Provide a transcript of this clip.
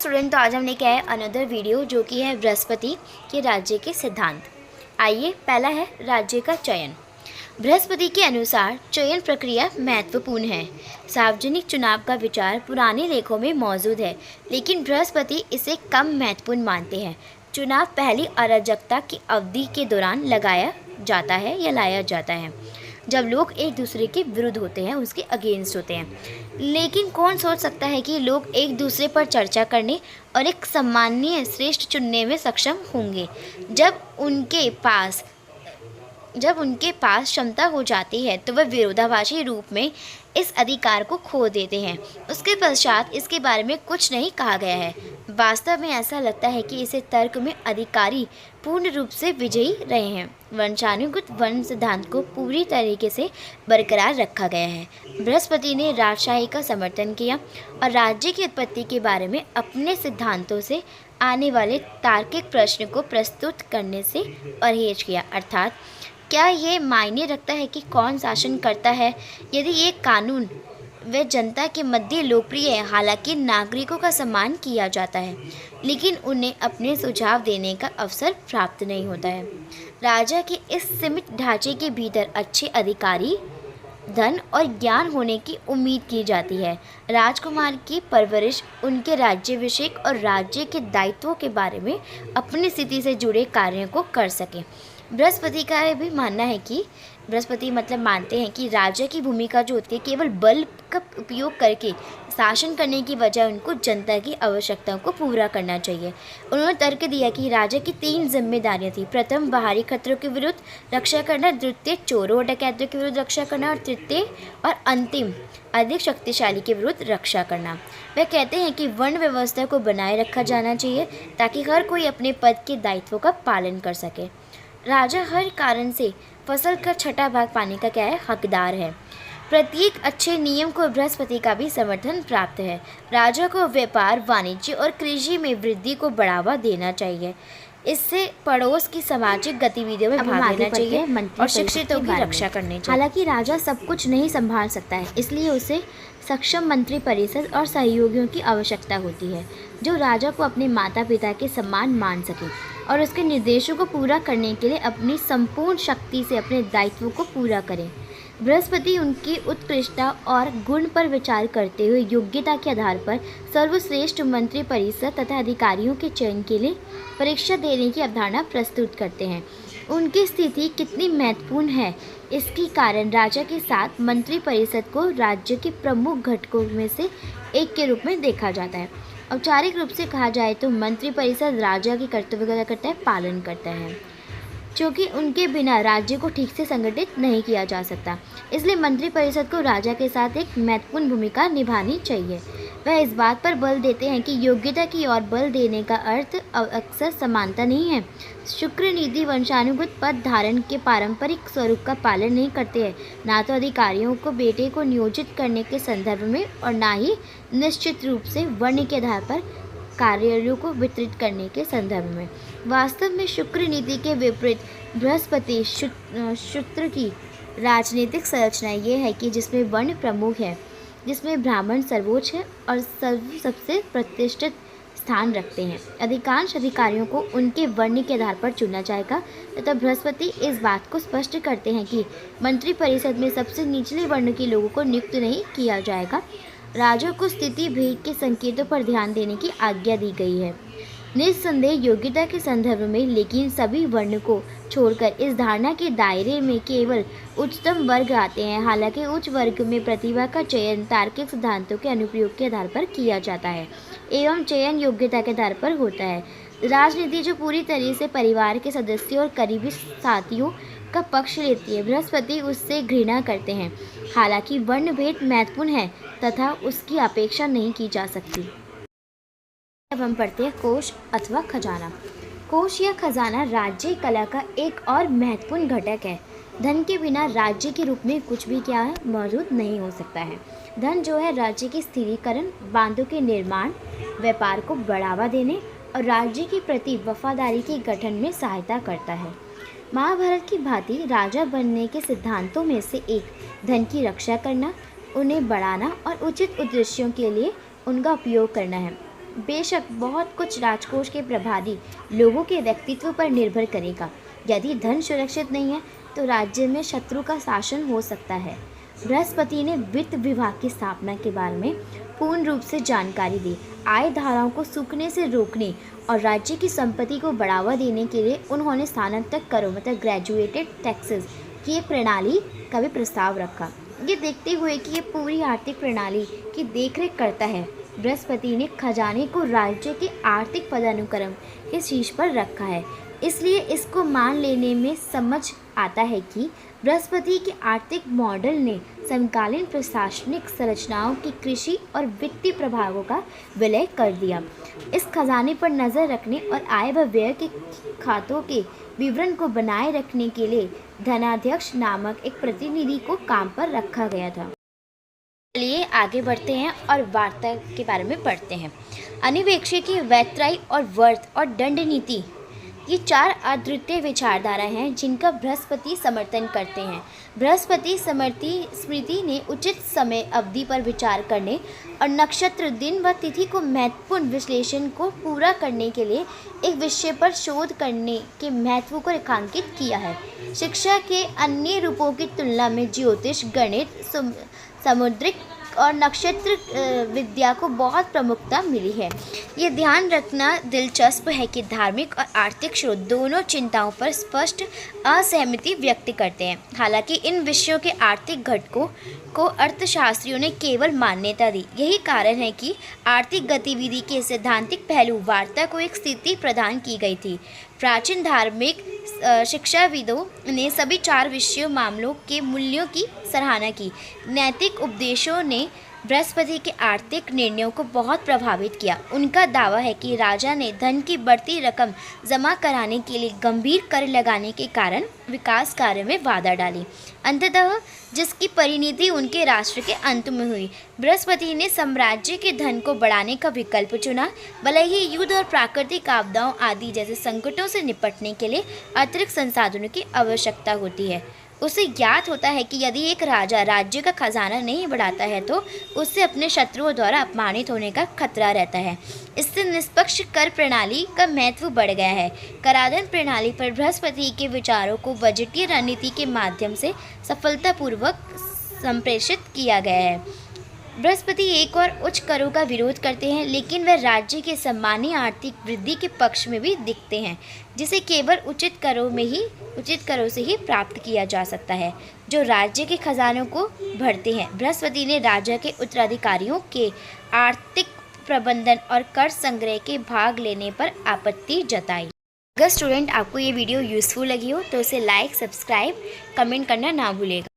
Student, तो आज हम लेके आए अनदर वीडियो जो कि है बृहस्पति के राज्य के सिद्धांत। आइए, पहला है राज्य का चयन। बृहस्पति के अनुसार चयन प्रक्रिया महत्वपूर्ण है। सार्वजनिक चुनाव का विचार पुराने लेखों में मौजूद है, लेकिन बृहस्पति इसे कम महत्वपूर्ण मानते हैं। चुनाव पहली अराजकता की अवधि के दौरान लगाया जाता है या लाया जाता है, जब लोग एक दूसरे के विरुद्ध होते हैं, उसके अगेंस्ट होते हैं। लेकिन कौन सोच सकता है कि लोग एक दूसरे पर चर्चा करने और एक सम्माननीय श्रेष्ठ चुनने में सक्षम होंगे जब उनके पास क्षमता हो जाती है, तो वह विरोधाभासी रूप में इस अधिकार को खो देते हैं। उसके पश्चात इसके बारे में कुछ नहीं कहा गया है। वास्तव में ऐसा लगता है कि इसे तर्क में अधिकारी पूर्ण रूप से विजयी रहे हैं। वंशानुगत वर्ण सिद्धांत को पूरी तरीके से बरकरार रखा गया है। बृहस्पति ने राजशाही का समर्थन किया और राज्य की उत्पत्ति के बारे में अपने सिद्धांतों से आने वाले तार्किक प्रश्न को प्रस्तुत करने से परहेज किया। अर्थात क्या ये मायने रखता है कि कौन शासन करता है? यदि ये कानून वे जनता के मध्य लोकप्रिय है, हालांकि नागरिकों का सम्मान किया जाता है, लेकिन उन्हें अपने सुझाव देने का अवसर प्राप्त नहीं होता है। राजा के इस सीमित ढांचे के भीतर अच्छे अधिकारी, धन और ज्ञान होने की उम्मीद की जाती है। राजकुमार की परवरिश उनके राज्याभिषेक और राज्य के दायित्वों के बारे में अपनी स्थिति से जुड़े कार्यों को कर सके। बृहस्पति का यह भी मानना है कि बृहस्पति मानते हैं कि राजा की भूमिका जो होती है, केवल बल का उपयोग करके शासन करने की बजाय उनको जनता की आवश्यकताओं को पूरा करना चाहिए। उन्होंने तर्क दिया कि राजा की 3 जिम्मेदारियां थी। प्रथम, बाहरी खतरों के विरुद्ध रक्षा करना, द्वितीय, चोरों और डकैतों के विरुद्ध रक्षा करना, और तृतीय और अंतिम, अधिक शक्तिशाली के विरुद्ध रक्षा करना। वह कहते हैं कि वर्ण व्यवस्था को बनाए रखा जाना चाहिए ताकि हर कोई अपने पद के दायित्वों का पालन कर सके। राजा हर कारण से फसल का छठा भाग पाने का हकदार है। प्रत्येक अच्छे नियम को बृहस्पति का भी समर्थन प्राप्त है। राजा को व्यापार, वाणिज्य और कृषि में वृद्धि को बढ़ावा देना चाहिए। इससे पड़ोस की सामाजिक गतिविधियों में भाग लेना चाहिए और शिक्षितों की रक्षा करनी चाहिए। हालांकि राजा सब कुछ नहीं संभाल सकता है, इसलिए उसे सक्षम मंत्री परिषद और सहयोगियों की आवश्यकता होती है, जो राजा को अपने माता पिता के समान मान सके और उसके निर्देशों को पूरा करने के लिए अपनी संपूर्ण शक्ति से अपने दायित्वों को पूरा करें। बृहस्पति उनकी उत्कृष्टता और गुण पर विचार करते हुए योग्यता के आधार पर सर्वश्रेष्ठ मंत्री परिषद तथा अधिकारियों के चयन के लिए परीक्षा देने की अवधारणा प्रस्तुत करते हैं। उनकी स्थिति कितनी महत्वपूर्ण है, इसके कारण राजा के साथ मंत्री परिषद को राज्य के प्रमुख घटकों में से एक के रूप में देखा जाता है। औपचारिक रूप से कहा जाए तो मंत्री परिषद राजा के कर्तव्य का पालन करता है, क्योंकि उनके बिना राज्य को ठीक से संगठित नहीं किया जा सकता। इसलिए मंत्री परिषद को राजा के साथ एक महत्वपूर्ण भूमिका निभानी चाहिए। वह इस बात पर बल देते हैं कि योग्यता की ओर बल देने का अर्थ अक्सर समानता नहीं है। शुक्र नीति वंशानुगत पद धारण के पारंपरिक स्वरूप का पालन नहीं करते हैं, ना तो अधिकारियों को बेटे को नियोजित करने के संदर्भ में और ना ही निश्चित रूप से वर्ण के आधार पर कार्यालयों को वितरित करने के संदर्भ में। वास्तव में शुक्र नीति के विपरीत बृहस्पति सूत्र की राजनीतिक संरचना ये है कि जिसमें वर्ण प्रमुख है, जिसमें ब्राह्मण सर्वोच्च है और सबसे प्रतिष्ठित स्थान रखते हैं। अधिकांश अधिकारियों को उनके वर्ण के आधार पर चुना जाएगा तथा बृहस्पति इस बात को स्पष्ट करते हैं कि मंत्री परिषद में सबसे निचले वर्ण के लोगों को नियुक्त नहीं किया जाएगा। राजा को स्थिति भेद के संकेतों पर ध्यान देने की आज्ञा दी गई है, निस्संदेह योग्यता के संदर्भ में, लेकिन सभी वर्ण को छोड़कर इस धारणा के दायरे में केवल उच्चतम वर्ग आते हैं। हालांकि उच्च वर्ग में प्रतिभा का चयन तार्किक सिद्धांतों के अनुप्रयोग के आधार पर किया जाता है एवं चयन योग्यता के आधार पर होता है। राजनीति जो पूरी तरह से परिवार के सदस्यों और करीबी साथियों का पक्ष लेती है, बृहस्पति उससे घृणा करते हैं। हालांकि वर्ण भेद महत्वपूर्ण है तथा उसकी अपेक्षा नहीं की जा सकती। अब हम पढ़ते हैं कोष अथवा खजाना। कोष या खजाना राज्य कला का एक और महत्वपूर्ण घटक है। धन के बिना राज्य के रूप में कुछ भी मौजूद नहीं हो सकता है। धन जो है राज्य की स्थिरीकरण, बांधों के निर्माण, व्यापार को बढ़ावा देने और राज्य के प्रति वफादारी के गठन में सहायता करता है। महाभारत की भांति राजा बनने के सिद्धांतों में से एक धन की रक्षा करना, उन्हें बढ़ाना और उचित उद्देश्यों के लिए उनका उपयोग करना है। बेशक बहुत कुछ राजकोष के प्रभारी लोगों के व्यक्तित्व पर निर्भर करेगा। यदि धन सुरक्षित नहीं है तो राज्य में शत्रु का शासन हो सकता है। बृहस्पति ने वित्त विभाग की स्थापना के बारे में पूर्ण रूप से जानकारी दी। आय धाराओं को सूखने से रोकने और राज्य की संपत्ति को बढ़ावा देने के लिए उन्होंने स्थानांतरित करों मतलब ग्रेजुएटेड टैक्सेस की एक प्रणाली का भी प्रस्ताव रखा। ये देखते हुए कि ये पूरी आर्थिक प्रणाली की देखरेख करता है, बृहस्पति ने खजाने को राज्य के आर्थिक पदानुक्रम के शीर्ष पर रखा है। इसलिए इसको मान लेने में समझ आता है कि बृहस्पति के आर्थिक मॉडल ने समकालीन प्रशासनिक संरचनाओं की कृषि और वित्तीय प्रभावों का विलय कर दिया। इस खजाने पर नज़र रखने और आय व व्यय के खातों के विवरण को बनाए रखने के लिए धनाध्यक्ष नामक एक प्रतिनिधि को काम पर रखा गया था। चलिए आगे बढ़ते हैं और वार्ता के बारे में पढ़ते हैं। अनिवेक्षी की वैतराई और वर्त और दंड नीति, ये 4 अद्वितीय विचारधाराएं हैं जिनका बृहस्पति समर्थन करते हैं। बृहस्पति स्मृति ने उचित समय अवधि पर विचार करने और नक्षत्र, दिन व तिथि को महत्वपूर्ण विश्लेषण को पूरा करने के लिए एक विषय पर शोध करने के महत्व को रेखांकित किया है। शिक्षा के अन्य रूपों की तुलना में ज्योतिष, गणित, समुद्रिक और नक्षत्र विद्या को बहुत प्रमुखता मिली है। ये ध्यान रखना दिलचस्प है कि धार्मिक और आर्थिक स्रोत दोनों चिंताओं पर स्पष्ट असहमति व्यक्त करते हैं। हालांकि इन विषयों के आर्थिक घटकों को अर्थशास्त्रियों ने केवल मान्यता दी। यही कारण है कि आर्थिक गतिविधि के सैद्धांतिक पहलू वार्ता को एक स्थिति प्रदान की गई थी। प्राचीन धार्मिक शिक्षाविदों ने सभी 4 विषयों मामलों के मूल्यों की सराहना की। नैतिक उपदेशों ने बृहस्पति के आर्थिक निर्णयों को बहुत प्रभावित किया। उनका दावा है कि राजा ने धन की बढ़ती रकम जमा कराने के लिए गंभीर कर लगाने के कारण विकास कार्य में बाधा डाली, अंततः जिसकी परिणति उनके राष्ट्र के अंत में हुई। बृहस्पति ने साम्राज्य के धन को बढ़ाने का विकल्प चुना। भले ही युद्ध और प्राकृतिक आपदाओं आदि जैसे संकटों से निपटने के लिए अतिरिक्त संसाधनों की आवश्यकता होती है। उसे ज्ञात होता है कि यदि एक राजा राज्य का खजाना नहीं बढ़ाता है तो उससे अपने शत्रुओं द्वारा अपमानित होने का खतरा रहता है। इससे निष्पक्ष कर प्रणाली का महत्व बढ़ गया है। कराधान प्रणाली पर बृहस्पति के विचारों को बजटीय रणनीति के माध्यम से सफलतापूर्वक संप्रेषित किया गया है। बृहस्पति एक और उच्च करों का विरोध करते हैं, लेकिन वह राज्य के सामान्य आर्थिक वृद्धि के पक्ष में भी दिखते हैं, जिसे केवल उचित करों से ही प्राप्त किया जा सकता है, जो राज्य के खजानों को भरते हैं। बृहस्पति ने राजा के उत्तराधिकारियों के आर्थिक प्रबंधन और कर संग्रह के भाग लेने पर आपत्ति जताई। अगर स्टूडेंट आपको ये वीडियो यूज़फुल लगी हो तो इसे लाइक, सब्सक्राइब, कमेंट करना ना भूलिएगा।